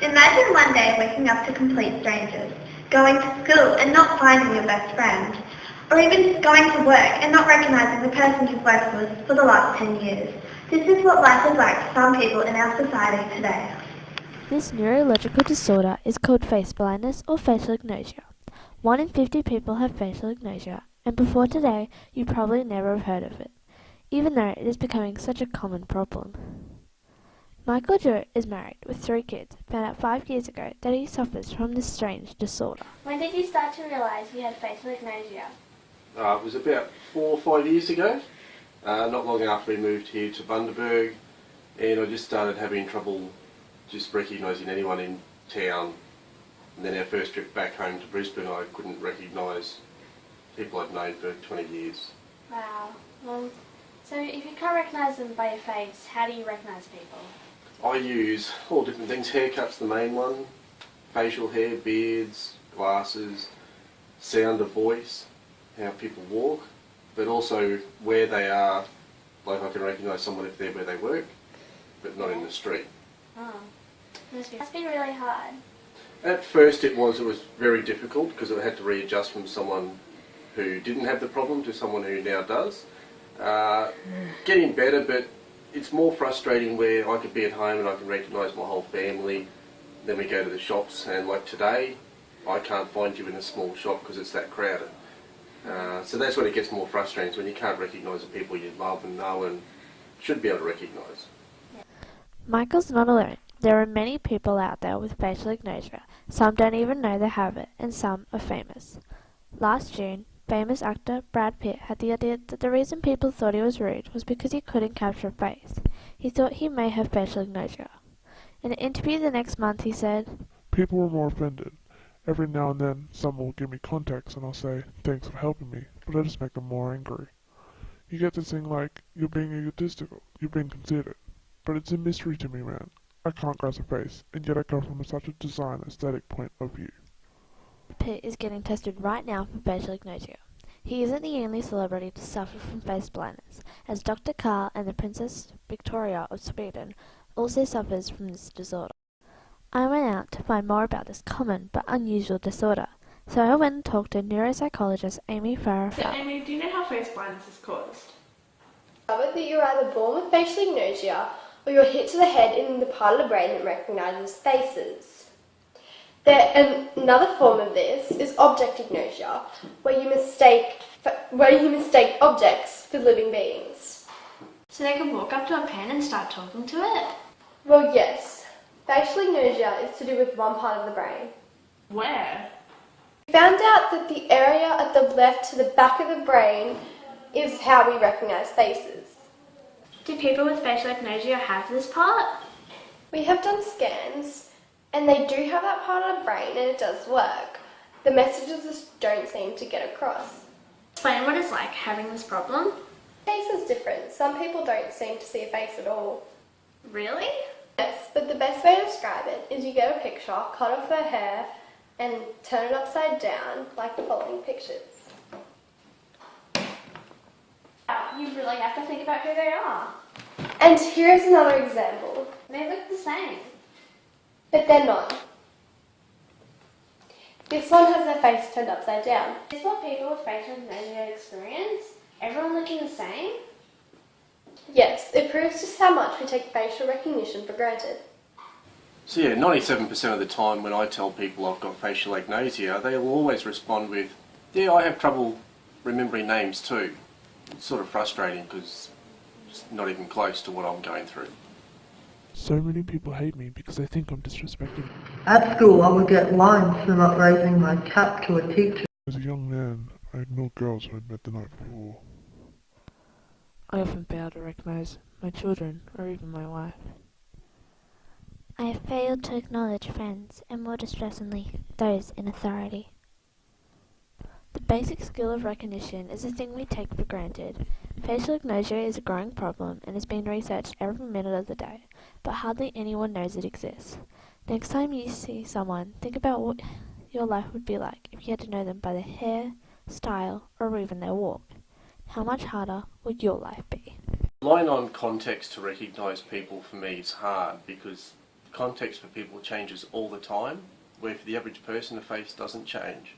Imagine one day waking up to complete strangers, going to school and not finding your best friend, or even going to work and not recognizing the person you've worked with for the last 10 years. This is what life is like for some people in our society today. This neurological disorder is called face blindness or facial agnosia. 1 in 50 people have facial agnosia, and before today you probably never have heard of it, even though it is becoming such a common problem. Michael Drew is married with 3 kids, found out 5 years ago that he suffers from this strange disorder. When did you start to realise you had facial agnosia? It was about 4 or 5 years ago, not long after we moved here to Bundaberg, and I just started having trouble just recognising anyone in town. And then our first trip back home to Brisbane, I couldn't recognise people I'd known for 20 years. Wow. So if you can't recognise them by your face, how do you recognise people? I use all different things. Haircut's the main one, facial hair, beards, glasses, sound of voice, how people walk, but also where they are. Like I can recognise someone if they're where they work, but not in the street. Oh. It must be really hard. At first it was very difficult because I had to readjust from someone who didn't have the problem to someone who now does. Getting better, but it's more frustrating where I could be at home and I can recognise my whole family. Then we go to the shops, and like today, I can't find you in a small shop because it's that crowded. So that's when it gets more frustrating, is when you can't recognise the people you love and know and should be able to recognise. Michael's not alone. There are many people out there with facial agnosia. Some don't even know they have it, and some are famous. Last June, famous actor Brad Pitt had the idea that the reason people thought he was rude was because he couldn't capture a face. He thought he may have facial agnosia. In an interview the next month he said, "People are more offended. Every now and then someone will give me context and I'll say, thanks for helping me, but I just make them more angry. You get this thing like, you're being egotistical, you're being conceited. But it's a mystery to me, man. I can't grasp a face, and yet I come from such a design aesthetic point of view." Pitt is getting tested right now for facial agnosia. He isn't the only celebrity to suffer from face blindness, as Dr. Carl and the Princess Victoria of Sweden also suffers from this disorder. I went out to find more about this common but unusual disorder, so I went and talked to neuropsychologist Amy Farrah. So Amy, do you know how face blindness is caused? Discovered that you're either born with facial agnosia or you're hit to the head in the part of the brain that recognises faces. Another form of this is object agnosia, where you mistake objects for living beings. So they can walk up to a pen and start talking to it? Well, yes. Facial agnosia is to do with one part of the brain. Where? We found out that the area at the left to the back of the brain is how we recognise faces. Do people with facial agnosia have this part? We have done scans, and they do have that part of the brain, and it does work. The messages just don't seem to get across. Explain what it's like having this problem. Face is different. Some people don't seem to see a face at all. Really? Yes, but the best way to describe it is you get a picture, cut off their hair, and turn it upside down, like the following pictures. You really have to think about who they are. And here's another example. They look the same. But they're not. This one has their face turned upside down. Is what people with facial agnosia experience? Everyone looking the same? Yes, it proves just how much we take facial recognition for granted. So yeah, 97% of the time when I tell people I've got facial agnosia, they will always respond with, yeah, I have trouble remembering names too. It's sort of frustrating because it's not even close to what I'm going through. So many people hate me because they think I'm disrespecting. At school, I would get lines for not raising my cap to a teacher. As a young man, I ignored girls who I'd met the night before. I often fail to recognize my children or even my wife. I have failed to acknowledge friends, and more distressingly, those in authority. The basic skill of recognition is a thing we take for granted. Facial agnosia is a growing problem and is being researched every minute of the day, but hardly anyone knows it exists. Next time you see someone, think about what your life would be like if you had to know them by their hair, style, or even their walk. How much harder would your life be? Relying on context to recognise people for me is hard because context for people changes all the time, where for the average person the face doesn't change.